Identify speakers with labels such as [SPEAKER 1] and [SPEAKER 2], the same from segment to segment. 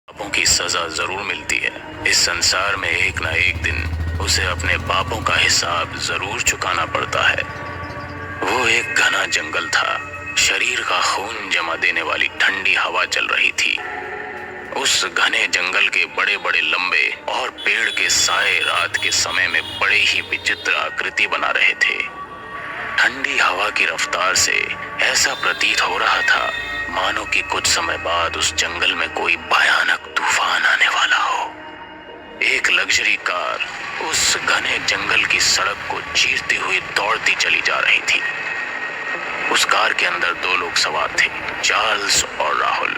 [SPEAKER 1] पापों की सजा जरूर मिलती है। इस संसार में एक ना एक दिन उसे अपने पापों का हिसाब जरूर चुकाना पड़ता है। वो एक घना जंगल था। शरीर का खून जमा देने वाली ठंडी हवा चल रही थी। उस घने जंगल के बड़े बड़े लंबे और पेड़ के साए रात के समय में बड़े ही विचित्र आकृति बना रहे थे। ठंडी हवा की रफ्तार से ऐसा प्रतीत हो रहा था मानो कि कुछ समय बाद उस जंगल में कोई भयानक तूफान आने वाला हो। एक लग्जरी कार उस घने जंगल की सड़क को चीरती हुई दौड़ती चली जा रही थी। उस कार के अंदर दो लोग सवार थे, चार्ल्स और राहुल।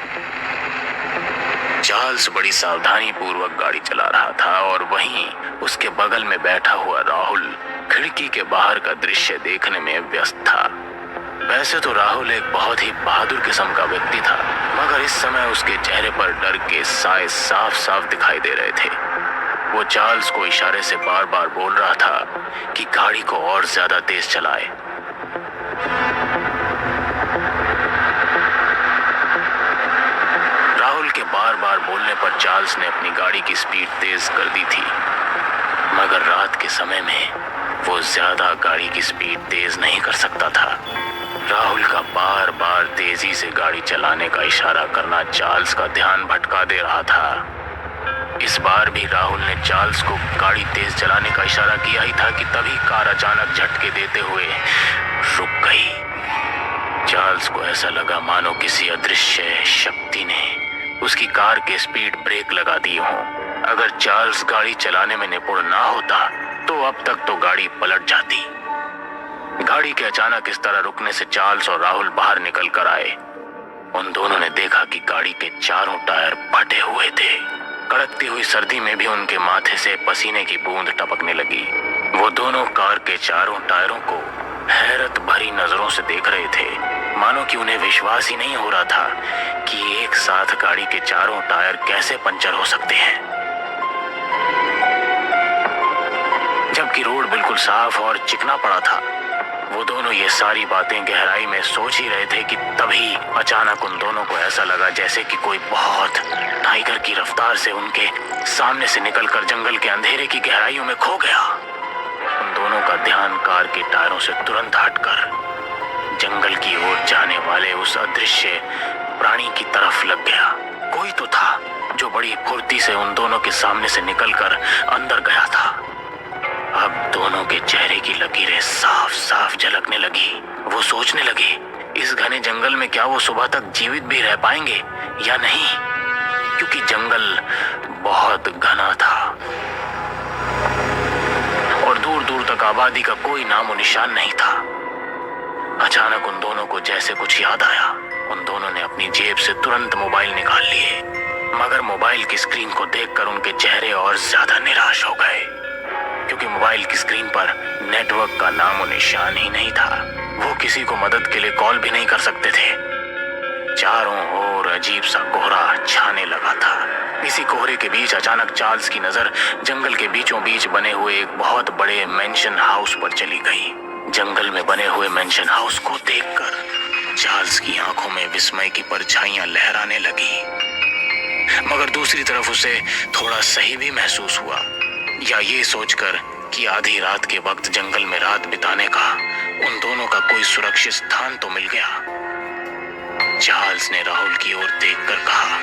[SPEAKER 1] चार्ल्स बड़ी सावधानी पूर्वक गाड़ी चला रहा था और वहीं उसके बगल में बैठा हुआ राहुल खिड़की के बाहर का दृश्य देखने में व्यस्त था। वैसे तो राहुल एक बहुत ही बहादुर किस्म का व्यक्ति था, मगर इस समय उसके चेहरे पर डर के साए साफ साफ दिखाई दे रहे थे। वो चार्ल्स को इशारे से बार बार बोल रहा था कि गाड़ी को और ज्यादा तेज चलाए। राहुल के बार बार बोलने पर चार्ल्स ने अपनी गाड़ी की स्पीड तेज कर दी थी, मगर रात के समय में वो ज्यादा गाड़ी की स्पीड तेज नहीं कर सकता था। राहुल का बार बार तेजी से गाड़ी चलाने का इशारा करना चार्ल्स का ध्यान भटका दे रहा था। इस बार भी राहुल ने चार्ल्स को गाड़ी तेज चलाने का इशारा किया ही था कि तभी कार अचानक झटके देते हुए रुक गई। चार्ल्स को ऐसा लगा मानो किसी अदृश्य शक्ति ने उसकी कार के स्पीड ब्रेक लगा दी हो। अगर चार्ल्स गाड़ी चलाने में निपुण ना होता तो अब तक तो गाड़ी पलट जाती। गाड़ी के अचानक इस तरह रुकने से चार्ल्स और राहुल बाहर निकल कर आए। उन दोनों ने देखा कि गाड़ी के चारों टायर फटे हुए थे। कड़कती हुई सर्दी में भी उनके माथे से पसीने की बूंद टपकने लगी। वो दोनों कार के चारों टायरों को हैरत भरी नजरों से देख रहे थे, मानो कि उन्हें विश्वास ही नहीं हो रहा था कि एक साथ गाड़ी के चारों टायर कैसे पंचर हो सकते हैं। जबकि रोड बिल्कुल साफ और चिकना पड़ा था। वो दोनों ये सारी बातें गहराई में सोच ही रहे थे कि तभी अचानक उन दोनों को ऐसा लगा जैसे कि कोई बहुत टाइगर की रफ्तार से उनके सामने से निकलकर जंगल के अंधेरे की गहराइयों में खो गया। उन दोनों का ध्यान कार के टायरों से तुरंत हटकर जंगल की ओर जाने वाले उस अदृश्य प्राणी की तरफ लग गया। कोई तो था जो बड़ी फुर्ती से उन दोनों के सामने से निकलकर अंदर गया था। अब दोनों के चेहरे की लकीरें साफ साफ झलकने लगी। वो सोचने लगे, इस घने जंगल में क्या वो सुबह तक जीवित भी रह पाएंगे या नहीं, क्योंकि जंगल बहुत घना था और दूर दूर तक आबादी का कोई नामो निशान नहीं था। अचानक उन दोनों को जैसे कुछ याद आया। उन दोनों ने अपनी जेब से तुरंत मोबाइल निकाल लिए, मगर मोबाइल की स्क्रीन को देखकर उनके चेहरे और ज्यादा निराश हो गए, क्योंकि मोबाइल की स्क्रीन पर नेटवर्क का नामो निशान ही नहीं था। वो किसी को मदद के लिए कॉल भी नहीं कर सकते थे। चारों ओर अजीब सा कोहरा छाने लगा था। इसी कोहरे के बीच अचानक चार्ल्स की नजर जंगल के बीचों बीच बने हुए एक बहुत बड़े मेंशन हाउस पर चली गई। जंगल में बने हुए मेंशन हाउस को देखकर चार्ल्स की आंखों में विस्मय की परछाइयां लहराने लगी, मगर दूसरी तरफ उसे थोड़ा सही भी महसूस हुआ, या ये सोचकर कि आधी रात के वक्त जंगल में रात बिताने का उन दोनों का कोई सुरक्षित स्थान तो मिल गया। चार्ल्स ने राहुल की ओर देखकर कहा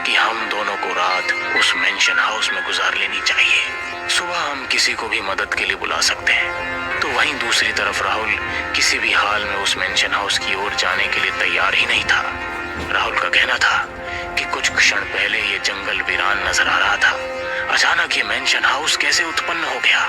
[SPEAKER 1] कि हम दोनों को रात उस मेंशन हाउस में गुजार लेनी चाहिए। सुबह हम किसी को भी मदद के लिए बुला सकते हैं। तो वहीं दूसरी तरफ राहुल किसी भी हाल में उस मेंशन हाउस की ओर जाने के लिए तैयार ही नहीं था। राहुल का कहना था कि कुछ क्षण पहले ये जंगल वीरान नजर आ रहा था, अचानक ये मेंशन हाउस कैसे उत्पन्न हो गया।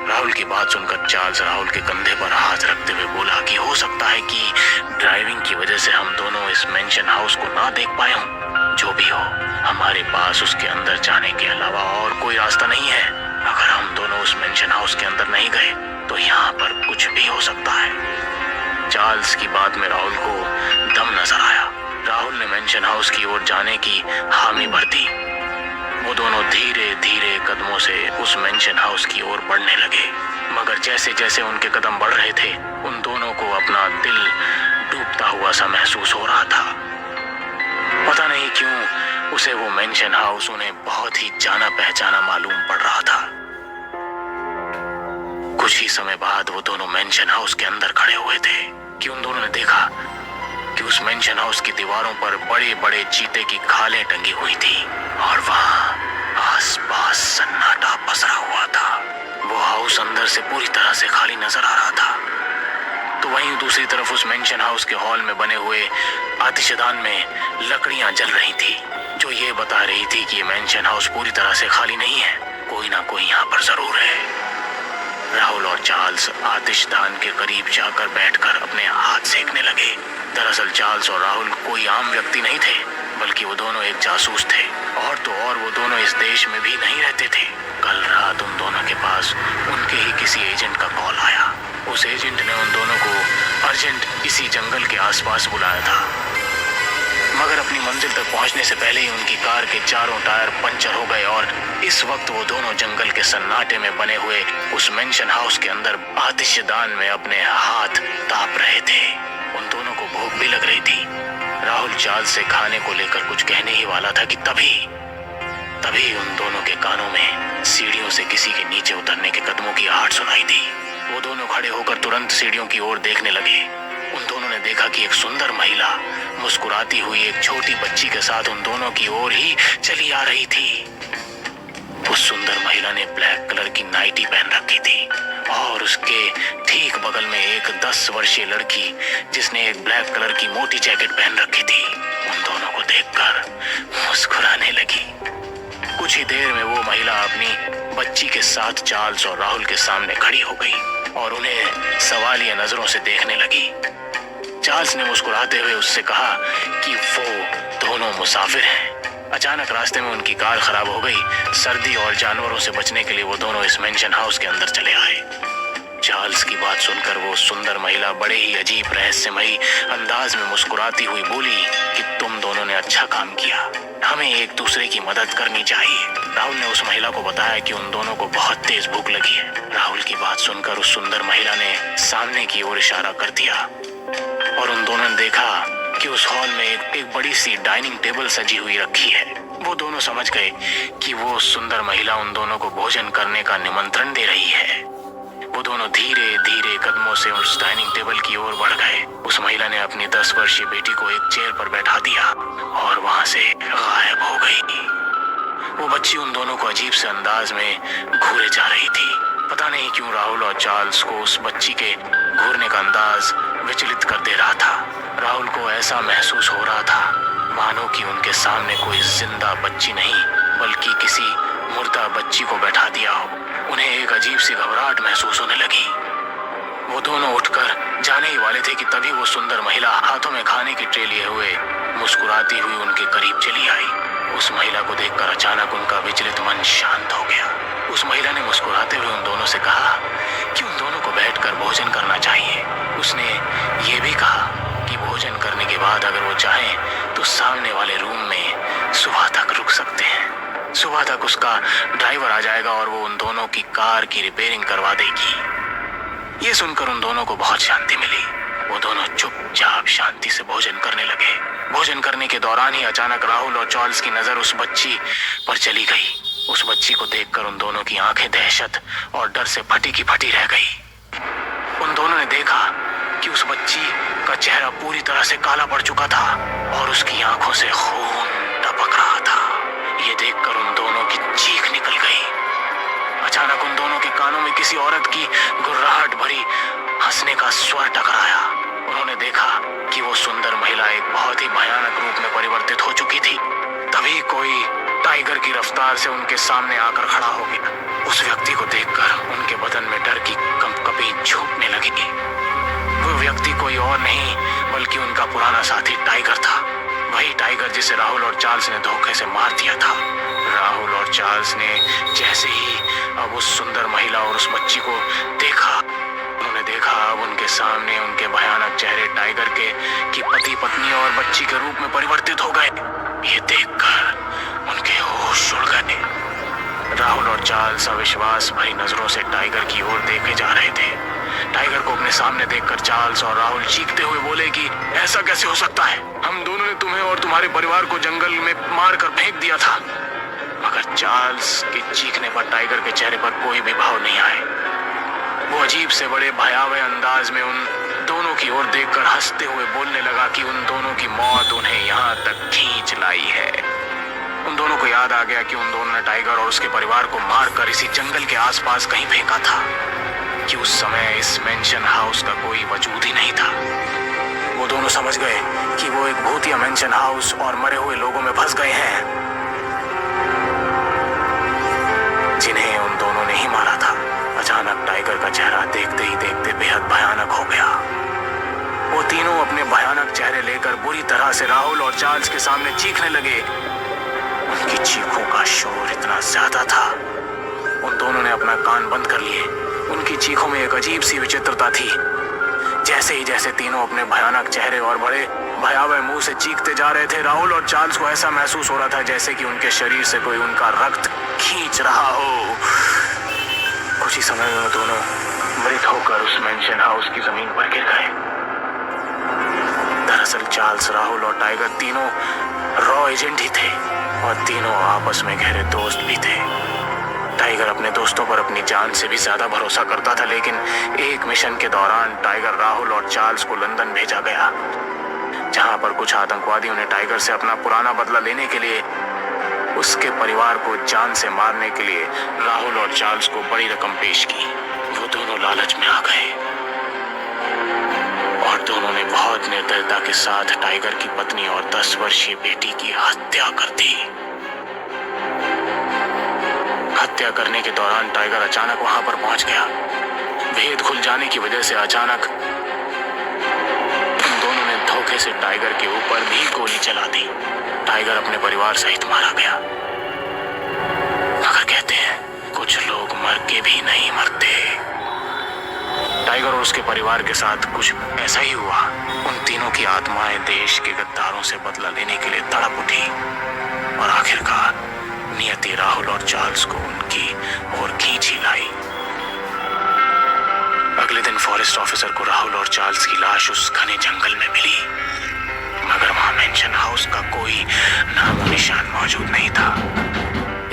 [SPEAKER 1] राहुल की बात सुनकर चार्ल्स राहुल के कंधे पर हाथ रखते हुए बोला कि हो सकता है कि ड्राइविंग की वजह से हम दोनों इस मेंशन हाउस को ना देख पाए हों। जो भी हो, हमारे पास उसके अंदर जाने के अलावा और कोई रास्ता नहीं है। अगर हम दोनों उस मेंशन हाउस के अंदर नहीं गए तो यहाँ पर कुछ भी हो सकता है। चार्ल्स की बात में राहुल को दम नजर आया। राहुल ने मेंशन हाउस की ओर जाने की हामी भर दी। वो दोनों धीरे धीरे कदमों से उस मेंशन हाउस की ओर बढ़ने लगे, मगर जैसे जैसे उनके कदम बढ़ रहे थे उन दोनों को अपना दिल डूबता हुआ सा महसूस हो रहा था। पता नहीं नहीं क्यों उसे वो मेंशन हाउस उन्हें बहुत ही जाना पहचाना मालूम पड़ रहा था। कुछ ही समय बाद वो दोनों मेंशन हाउस के अंदर खड़े हुए थे कि उन दोनों ने देखा कि उस मेंशन हाउस की दीवारों पर बड़े बड़े चीते की खालें टंगी हुई थी और वहां आसपास सन्नाटा पसरा हुआ था। वो हाउस अंदर से पूरी तरह से खाली नजर आ रहा था। तो वहीं दूसरी तरफ उस मेंशन हाउस के हॉल में बने हुए आतिशदान में लकड़ियां जल रही थी, जो ये बता रही थी कि ये मेंशन हाउस पूरी तरह से खाली नहीं है, कोई ना कोई यहाँ पर जरूर है। राहुल और चार्ल्स आतिशदान के करीब जाकर बैठकर अपने हाथ सेकने लगे। दरअसल चार्ल्स और राहुल कोई आम व्यक्ति नहीं थे, बल्कि वो दोनों एक जासूस थे। और तो और वो दोनों इस देश में भी नहीं रहते थे। कल रात उन दोनों के पास उनके ही किसी एजेंट का कॉल आया। उस एजेंट ने उन दोनों को अर्जेंट इसी जंगल के आसपास बुलाया था, मगर अपनी मंजिल तक पहुंचने से पहले ही उनकी कार के चारों टायर पंचर हो गए और इस वक्त वो दोनों जंगल के सन्नाटे में बने हुए उस मेंशन हाउस के अंदर आतिशदान में अपने हाथ ताप रहे थे। उन दोनों को भूख भी लग रही थी। राहुल चार्ल्स से खाने को लेकर कुछ कहने ही वाला था कि तभी उन दोनों के कानों में सीढ़ियों से किसी के नीचे उतरने के कदमों की आहट सुनाई दी। वो दोनों खड़े होकर तुरंत सीढ़ियों की ओर देखने लगे। उन दोनों ने देखा कि एक सुंदर महिला मुस्कुराती हुई एक छोटी बच्ची के साथ उन दोनों की ओर ही चली आ रही थी। उस सुंदर महिला ने ब्लैक कलर की नाइटी पहन रखी थी और उसके ठीक बगल में एक 10 वर्षीय लड़की जिसने एक ब्लैक कलर की मोटी जैकेट पहन रखी थी, उन दोनों को देखकर मुस्कुराने लगी। कुछ ही देर में वो महिला अपनी बच्ची के साथ चार्ल्स और राहुल के सामने खड़ी हो गई और उन्हें सवालिया नजरों से देखने लगी। चार्ल्स ने मुस्कुराते हुए उससे कहा कि वो दोनों मुसाफिर हैं। अचानक रास्ते में उनकी कार खराब हो गई। सर्दी और जानवरों से बचने के लिए वो दोनों इस मेंशन हाउस के अंदर चले आए। चार्ल्स की बात सुनकर वो सुंदर महिला बड़े ही अजीब रहस्यमयी अंदाज में मुस्कुराती हुई बोली कि तुम दोनों ने अच्छा काम किया, हमें एक दूसरे की मदद करनी चाहिए। राहुल ने उस महिला को बताया कि उन दोनों को बहुत तेज भूख लगी है। राहुल की बात सुनकर उस सुंदर महिला ने सामने की ओर इशारा कर दिया और उन दोनों ने देखा कि उस हॉल में एक बड़ी सी डाइनिंग टेबल सजी हुई रखी है। वो दोनों समझ गए कि वो सुंदर महिला उन दोनों को भोजन करने का निमंत्रण दे रही है। वो दोनों धीरे धीरे कदमों से उस डाइनिंग टेबल की ओर बढ़ गए। उस महिला ने अपनी 10 वर्षीय बेटी को एक चेयर पर बैठा दिया और वहां से गायब हो गई। वो बच्ची उन दोनों को अजीब से अंदाज में घूरे जा रही थी। पता नहीं क्यों राहुल और चार्ल्स को उस बच्ची के घूरने का अंदाज विचलित कर दे रहा था। राहुल को ऐसा महसूस हो रहा था मानो कि उनके सामने कोई जिंदा बच्ची नहीं बल्कि किसी मुर्दा बच्ची को बैठा दिया हो। उन्हें एक अजीब सी घबराहट महसूस होने लगी। वो दोनों उठकर जाने ही वाले थे कि तभी वो सुंदर महिला हाथों में खाने की ट्रे लिए हुए मुस्कुराती हुई उनके करीब चली आई। उस महिला को देखकर अचानक उनका विचलित मन शांत हो गया। उस महिला ने मुस्कुराते हुए उन दोनों से कहा कि उन दोनों को बैठकर भोजन करना चाहिए। उसने ये भी कहा कि भोजन करने के बाद अगर वो चाहें तो सामने वाले रूम में सुबह तक रुक सकते हैं। सुबह तक उसका ड्राइवर आ जाएगा और वो उन दोनों की कार की रिपेयरिंग करवा देगी। ये सुनकर उन दोनों को बहुत शांति मिली। वो दोनों चुपचाप शांति से भोजन करने लगे। भोजन करने के दौरान ही अचानक राहुल और चार्ल्स की नजर उस बच्ची पर चली गई। उस बच्ची को देखकर उन दोनों की आंखें दहशत और डर से फटी की फटी रह गई। उन दोनों ने देखा कि उस बच्ची का चेहरा पूरी तरह से काला पड़ चुका था और उसकी आंखों से खून टपक रहा था। ये देखकर उन दोनों की चीख निकल गई। अचानक उन दोनों के कानों में किसी औरत की गुर्राहट भरी हंसने का स्वर टकराया। उन्होंने देखा कि वो सुंदर महिला एक बहुत ही भयानक रूप में परिवर्तित हो चुकी थी। तभी कोई टाइगर की रफ्तार से उनके सामने आकर खड़ा हो गया। उस व्यक्ति को देखकर उनके बदन में डर की कंपकपी छूटने लगी। वो व्यक्ति कोई और नहीं बल्कि उनका पुराना साथी टाइगर था। वही टाइगर जिसे राहुल और चार्ल्स ने धोखे से मार दिया था। राहुल और चार्ल्स ने जैसे ही अब उस सुंदर महिला और उस बच्ची को देखा, उन्होंने देखा अब उनके सामने उनके भयानक चेहरे टाइगर के की पति पत्नी और बच्ची के रूप में परिवर्तित हो गए। ये देखकर उनके होश उड़ गए। राहुल और चार्ल्स अविश्वास भरी नजरों से टाइगर की ओर देखे जा रहे थे। टाइगर को अपने सामने देखकर चार्ल्स और राहुल चीखते हुए बोले कि ऐसा कैसे हो सकता है, हम दोनों ने तुम्हें और तुम्हारे परिवार को जंगल में मारकर फेंक दिया था। मगर चार्ल्स के चीखने पर टाइगर के चेहरे पर कोई भी भाव नहीं आए। वो अजीब से बड़े भयावह अंदाज में उन दोनों की ओर देखकर हंसते हुए बोलने लगा कि उन दोनों की मौत उन्हें यहाँ तक खींच लाई है। उन दोनों को याद आ गया कि उन दोनों ने टाइगर और उसके परिवार को मारकर इसी जंगल के आसपास कहीं फेंका था, कि उस समय इस मेंशन हाउस का कोई वजूद ही नहीं था। वो दोनों समझ गए कि वो एक भूतिया मेंशन हाउस और मरे हुए लोगों में फंस गए हैं, जिन्हें उन दोनों ने ही मारा था। अचानक टाइगर का चेहरा देखते ही देखते बेहद भयानक हो गया। वो तीनों अपने भयानक चेहरे लेकर बुरी तरह से राहुल और चार्ल्स के सामने चीखने लगे। उनकी चीखों का शोर इतना ज्यादा था, उन दोनों ने अपना कान बंद कर लिए। उनकी चीखों में एक अजीब सी विचित्रता थी। जैसे तीनों अपने भयानक चेहरे और बड़े भयावह मुंह से चीखते जा रहे थे, राहुल और चार्ल्स को ऐसा महसूस हो रहा था जैसे कि उनके शरीर से कोई उनका रक्त खींच रहा हो। कुछ ही समय में दोनों मृत होकर उस मेंशन हाउस की जमीन पर गिर गए। दरअसल चार्ल्स, राहुल और टाइगर तीनों रॉ एजेंट ही थे और तीनों आपस में गहरे दोस्त भी थे। टाइगर अपने दोस्तों पर अपनी जान से भी ज्यादा भरोसा करता था, लेकिन एक मिशन के दौरान टाइगर, राहुल और चार्ल्स को लंदन भेजा गया, जहां पर कुछ आतंकवादियों ने टाइगर से अपना पुराना बदला लेने के लिए, उसके परिवार को जान से मारने के लिए राहुल और चार्ल्स को बड़ी रकम पेश की। वो दोनों लालच में आ गए और दोनों ने बहुत निर्दयता के साथ टाइगर की पत्नी और 10 वर्षीय बेटी की हत्या कर दी। हत्या करने के दौरान टाइगर अचानक वहां पर पहुंच गया। भेद खुल जाने की वजह से अचानक उन दोनों ने धोखे से टाइगर के ऊपर भी गोली चला दी। टाइगर अपने परिवार सहित मारा गया। मगर कहते हैं कुछ लोग मर के भी नहीं मरते। टाइगर और उसके परिवार के साथ कुछ ऐसा ही हुआ। उन तीनों की आत्माएं देश के गद्दारों से बदला लेने के लिए तड़प उठी और आखिरकार नियति राहुल और चार्ल्स को उनकी ओर खींच ही लाई। अगले दिन फॉरेस्ट ऑफिसर को राहुल और चार्ल्स की लाश उस घने जंगल में मिली, मगर वहां मेंशन हाउस का कोई नामो निशान मौजूद नहीं था।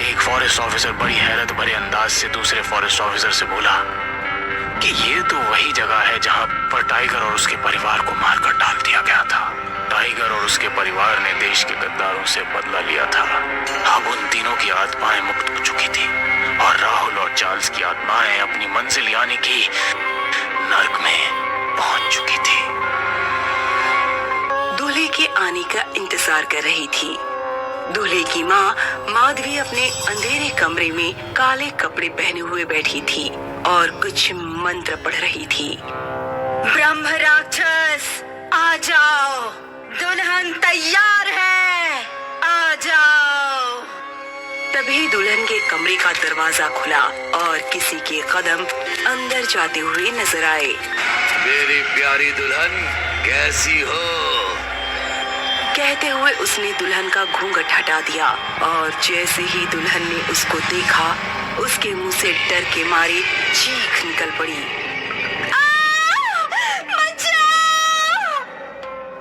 [SPEAKER 1] एक फॉरेस्ट ऑफिसर बड़ी हैरत भरे अंदाज से दूसरे फॉरेस्ट ऑफिसर से बोला कि ये तो वही जगह है जहां पर टाइगर और उसके परिवार को मारकर डाल दिया गया था। टाइगर और उसके परिवार ने देश के गद्दारों से बदला लिया था। अब उन तीनों की आत्माएं मुक्त हो चुकी थी और राहुल और चार्ल्स की आत्माएं अपनी मंजिल यानी कि नर्क में पहुंच चुकी थी।
[SPEAKER 2] दूल्हे के आने का इंतजार कर रही थी। दूल्हे की माँ माधवी अपने अंधेरे कमरे में काले कपड़े पहने हुए बैठी थी और कुछ मंत्र पढ़ रही थी। ब्रह्म राक्षस आ जाओ, दुल्हन तैयार है, आ जाओ। तभी दुल्हन के कमरे का दरवाजा खुला और किसी के कदम अंदर जाते हुए नजर आए।
[SPEAKER 3] मेरी प्यारी दुल्हन कैसी हो?
[SPEAKER 2] कहते हुए उसने दुल्हन का घूंघट हटा दिया और जैसे ही दुल्हन ने उसको देखा, उसके मुंह से डर के मारे चीख निकल पड़ी।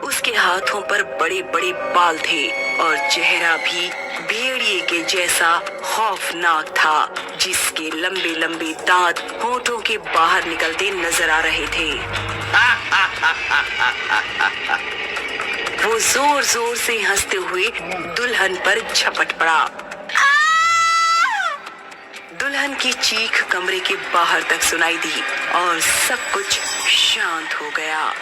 [SPEAKER 2] उसके हाथों पर बड़े बड़े बाल थे और चेहरा भी भेड़िए के जैसा खौफनाक था, जिसके लंबे लंबे दांत होठों के बाहर निकलते नजर आ रहे थे। वो जोर जोर से हंसते हुए दुल्हन पर झपट पड़ा। दुल्हन की चीख कमरे के बाहर तक सुनाई दी और सब कुछ शांत हो गया।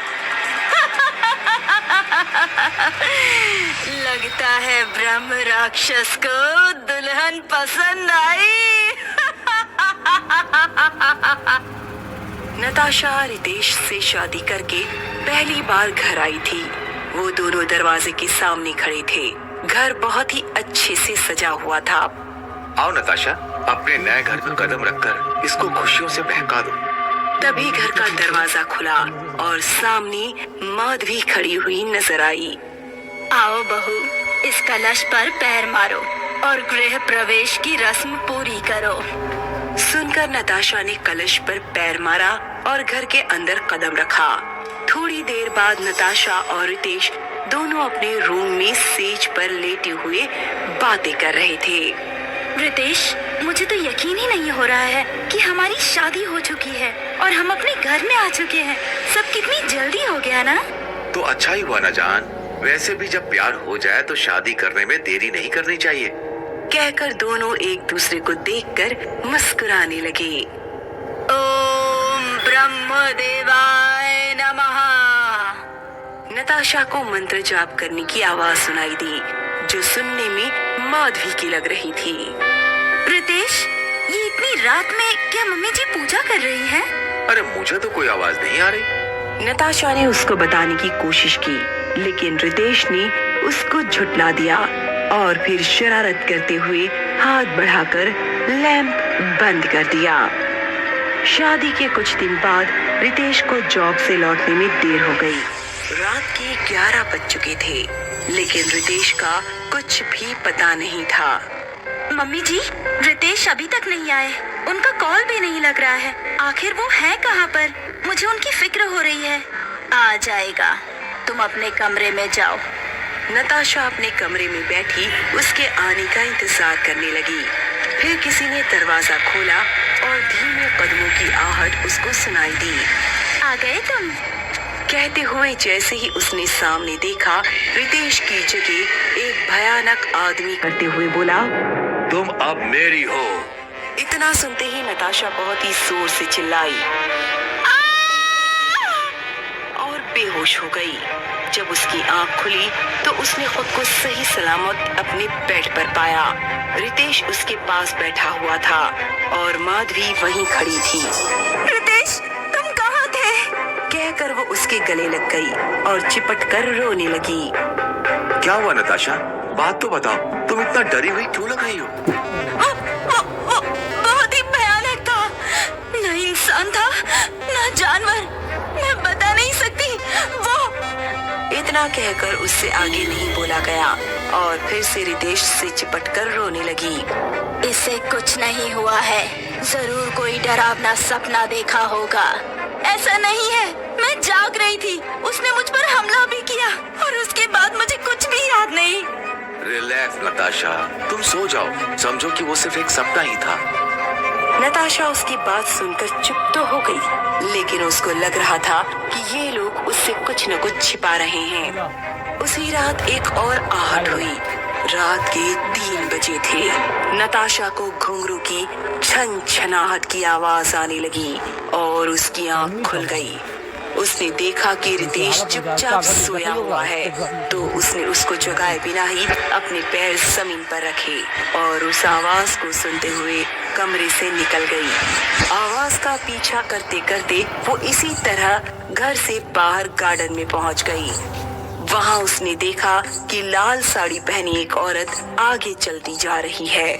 [SPEAKER 2] लगता है ब्रह्म राक्षस को दुल्हन पसंद आई। नताशा रितेश से शादी करके पहली बार घर आई थी। वो दोनों दरवाजे के सामने खड़े थे। घर बहुत ही अच्छे से सजा हुआ था।
[SPEAKER 3] आओ नताशा, अपने नए घर पर कदम रखकर इसको खुशियों से बहका दो।
[SPEAKER 2] तभी घर का दरवाजा खुला और सामने माधवी खड़ी हुई नजर आई।
[SPEAKER 4] आओ बहू, इस कलश पर पैर मारो और गृह प्रवेश की रस्म पूरी करो।
[SPEAKER 2] सुनकर नताशा ने कलश पर पैर मारा और घर के अंदर कदम रखा। थोड़ी देर बाद नताशा और रितेश दोनों अपने रूम में सेज पर लेटे हुए बातें कर रहे थे।
[SPEAKER 4] रितेश, मुझे तो यकीन ही नहीं हो रहा है कि हमारी शादी हो चुकी है और हम अपने घर में आ चुके हैं। सब कितनी जल्दी हो गया ना।
[SPEAKER 3] तो अच्छा ही हुआ ना जान। वैसे भी जब प्यार हो जाए तो शादी करने में देरी नहीं करनी चाहिए।
[SPEAKER 2] कहकर दोनों एक दूसरे को देखकर मुस्कुराने लगे।
[SPEAKER 4] ओम ब्रह्मदेवाय नमः।
[SPEAKER 2] नताशा को मंत्र जाप करने की आवाज सुनाई दी, जो सुनने में माधवी की लग रही थी।
[SPEAKER 4] रितेश, ये इतनी रात में क्या मम्मी जी पूजा कर रही हैं?
[SPEAKER 3] अरे मुझे तो कोई आवाज नहीं आ रही।
[SPEAKER 2] नताशा ने उसको बताने की कोशिश की, लेकिन रितेश ने उसको झुठला दिया और फिर शरारत करते हुए हाथ बढ़ाकर लैंप बंद कर दिया। शादी के कुछ दिन बाद रितेश को जॉब से लौटने में देर हो गई। रात के 11 बज चुके थे, लेकिन रितेश का कुछ भी पता नहीं था।
[SPEAKER 4] मम्मी जी, रितेश अभी तक नहीं आए। उनका कॉल भी नहीं लग रहा है। आखिर वो है कहाँ पर? मुझे उनकी फिक्र हो रही है। आ जाएगा, तुम अपने कमरे में जाओ।
[SPEAKER 2] नताशा अपने कमरे में बैठी उसके आने का इंतजार करने लगी। फिर किसी ने दरवाजा खोला और धीमे कदमों की आहट उसको सुनाई दी।
[SPEAKER 4] आ गए तुम?
[SPEAKER 2] कहते हुए जैसे ही उसने सामने देखा, रितेश की जगह एक भयानक आदमी करते हुए बोला,
[SPEAKER 3] तुम अब मेरी हो।
[SPEAKER 2] इतना सुनते ही नताशा बहुत ही जोर से चिल्लाई और बेहोश हो गई। जब उसकी आंख खुली तो उसने खुद को सही सलामत अपने बेड पर पाया। रितेश उसके पास बैठा हुआ था और माधवी वहीं खड़ी थी।
[SPEAKER 4] रितेश, तुम कहाँ थे?
[SPEAKER 2] कहकर वो उसके गले लग गई और चिपट कर रोने लगी।
[SPEAKER 3] क्या हुआ नताशा? बात तो बताओ, तुम इतना डरी हुई क्यों लग रही हो?
[SPEAKER 4] वो बहुत ही भयानक था। न इंसान था, न जानवर। मैं बता नहीं सकती। वो
[SPEAKER 2] इतना कहकर उससे आगे नहीं बोला गया और फिर से रितेश से चिपटकर रोने लगी।
[SPEAKER 4] इसे कुछ नहीं हुआ है। जरूर कोई डरावना सपना देखा होगा। ऐसा नहीं है, मैं जाग रही थी। उसने मुझ पर हमला भी किया और उसके बाद मुझे कुछ भी याद नहीं।
[SPEAKER 3] रिलैक्स नताशा, तुम सो जाओ। समझो कि वो सिर्फ एक सपना ही था।
[SPEAKER 2] नताशा उसकी बात सुनकर चुप तो हो गई, लेकिन उसको लग रहा था कि ये लोग उससे कुछ न कुछ छिपा रहे हैं। उसी रात एक और आहट हुई। रात के 3 बजे थे। नताशा को घुंघरू की छन छनाहट की आवाज आने लगी और उसकी आंख खुल गई। उसने देखा कि रितेश चुपचाप सोया हुआ है, तो उसने उसको जगाए बिना ही अपने पैर जमीन पर रखे और उस आवाज को सुनते हुए कमरे से निकल गई। आवाज का पीछा करते करते वो इसी तरह घर से बाहर गार्डन में पहुंच गई। वहां उसने देखा कि लाल साड़ी पहनी एक औरत आगे चलती जा रही है।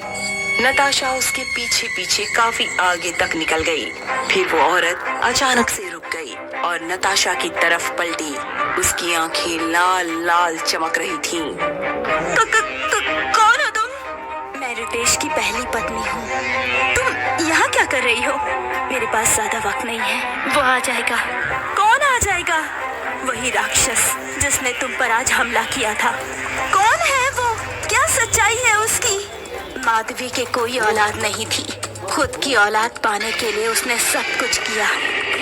[SPEAKER 2] नताशा उसके पीछे पीछे काफी आगे तक निकल गई। फिर वो औरत अचानक से रुक गई और नताशा की तरफ पलटी। उसकी आंखें लाल लाल चमक रही थीं।
[SPEAKER 4] कौन हो तुम? मैं रितेश की पहली पत्नी हूँ। तुम यहाँ क्या कर रही हो? मेरे पास ज्यादा वक्त नहीं है। वो आ जाएगा। कौन आ जाएगा? वही राक्षस जिसने तुम पर आज हमला किया था। कौन है वो? क्या सच्चाई है उसकी? माधवी के कोई औलाद नहीं थी। खुद की औलाद पाने के लिए उसने सब कुछ किया,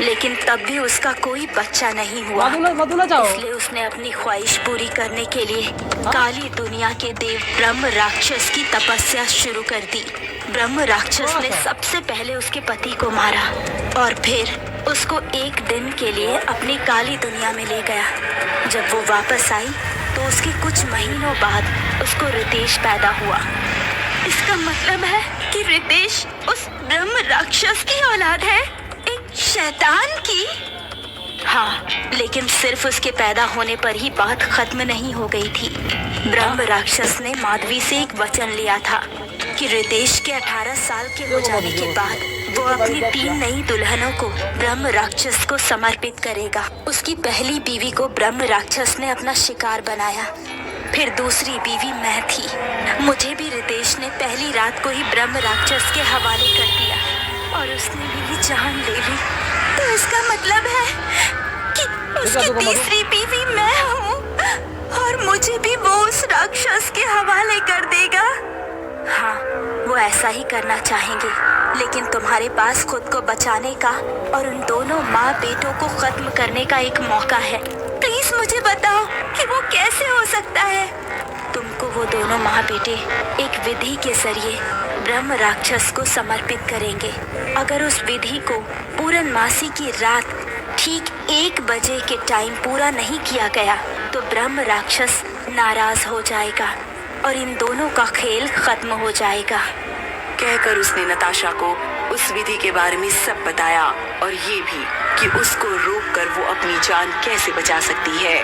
[SPEAKER 4] लेकिन तब भी उसका कोई बच्चा नहीं हुआ। इसलिए उसने अपनी ख्वाहिश पूरी करने के लिए काली दुनिया के देव ब्रह्म राक्षस की तपस्या शुरू कर दी। ब्रह्म राक्षस ने सबसे पहले उसके पति को मारा और फिर उसको एक दिन के लिए अपनी काली दुनिया में ले गया। जब वो वापस आई तो उसके कुछ महीनों बाद उसको रितेश पैदा हुआ। इसका मतलब है कि रितेश उस ब्रह्म राक्षस की औलाद है, एक शैतान की। हाँ, लेकिन सिर्फ उसके पैदा होने पर ही बात खत्म नहीं हो गई थी। ब्रह्म राक्षस ने माधवी से एक वचन लिया था कि रितेश के 18 साल के हो जाने के बाद वो अपनी 3 नई दुल्हनों को ब्रह्म राक्षस को समर्पित करेगा। उसकी पहली बीवी को ब्रह्म राक्षस ने अपना शिकार बनाया। फिर दूसरी बीवी मैं थी। मुझे भी रितेश ने पहली रात को ही ब्रह्म राक्षस के हवाले कर दिया और उसने मेरी जान ले ली। तो इसका मतलब है कि उसकी तीसरी बीवी मैं हूँ और मुझे भी वो उस राक्षस के हवाले कर देगा। हाँ, वो ऐसा ही करना चाहेंगे, लेकिन तुम्हारे पास खुद को बचाने का और उन दोनों माँ बेटों को खत्म करने का एक मौका है। प्लीज मुझे बताओ कि वो कैसे हो सकता है। तुमको वो दोनों माँ बेटे एक विधि के जरिए ब्रह्म राक्षस को समर्पित करेंगे। अगर उस विधि को पूर्णमासी की रात ठीक 1 बजे के टाइम पूरा नहीं किया गया तो ब्रह्म राक्षस नाराज हो जाएगा और इन दोनों का खेल खत्म हो जाएगा।
[SPEAKER 2] कहकर उसने नताशा को उस विधि के बारे में सब बताया और ये भी कि उसको रोककर वो अपनी जान कैसे बचा सकती है।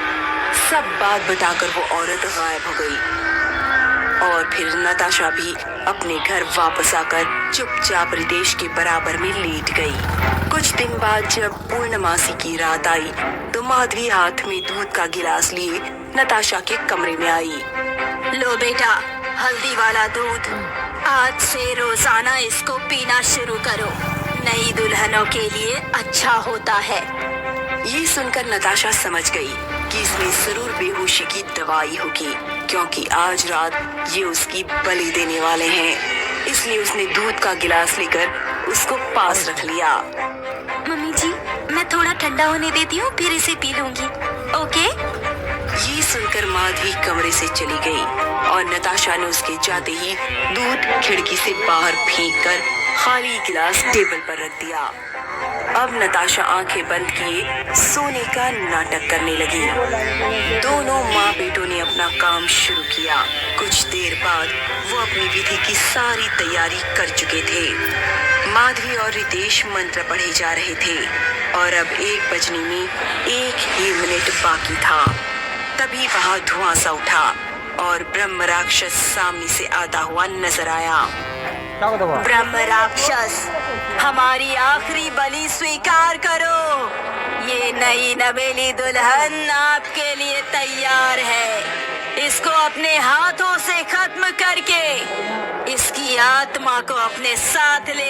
[SPEAKER 2] सब बात बताकर वो औरत गायब हो गई और फिर नताशा भी अपने घर वापस आकर चुपचाप रितेश के बराबर में लेट गई। कुछ दिन बाद जब पूर्णमासी की रात आई तो माधवी हाथ में दूध का गिलास लिए नताशा के कमरे में आई।
[SPEAKER 4] लो बेटा, हल्दी वाला दूध, आज से रोजाना इसको पीना शुरू करो। नई दुल्हनों के लिए अच्छा होता है।
[SPEAKER 2] ये सुनकर नताशा समझ गई कि इसमें जरूर बेहोशी की दवाई होगी, क्योंकि आज रात ये उसकी बलि देने वाले हैं। इसलिए उसने दूध का गिलास लेकर उसको पास रख लिया।
[SPEAKER 4] मम्मी जी, मैं थोड़ा ठंडा होने देती हूँ, फिर इसे पी लूंगी। ओके?
[SPEAKER 2] ये सुनकर माधवी कमरे से चली गई और नताशा ने उसके जाते ही दूध खिड़की से बाहर फेंककर खाली गिलास टेबल पर रख दिया। अब नताशा आंखें बंद किए सोने का नाटक करने लगी। दोनों माँ बेटों ने अपना काम शुरू किया। कुछ देर बाद वो अपनी विधि की सारी तैयारी कर चुके थे। माधवी और रितेश मंत्र पढ़े जा रहे थे और अब 1 बजने में 1 ही मिनट बाकी था। तभी वहां धुआं सा उठा और ब्रह्म राक्षस सामने से आता हुआ नजर आया।
[SPEAKER 4] ब्रह्म राक्षस, हमारी आखिरी बलि स्वीकार करो। ये नई नवेली दुल्हन आपके लिए तैयार है। इसको अपने हाथों से खत्म करके इसकी आत्मा को अपने साथ ले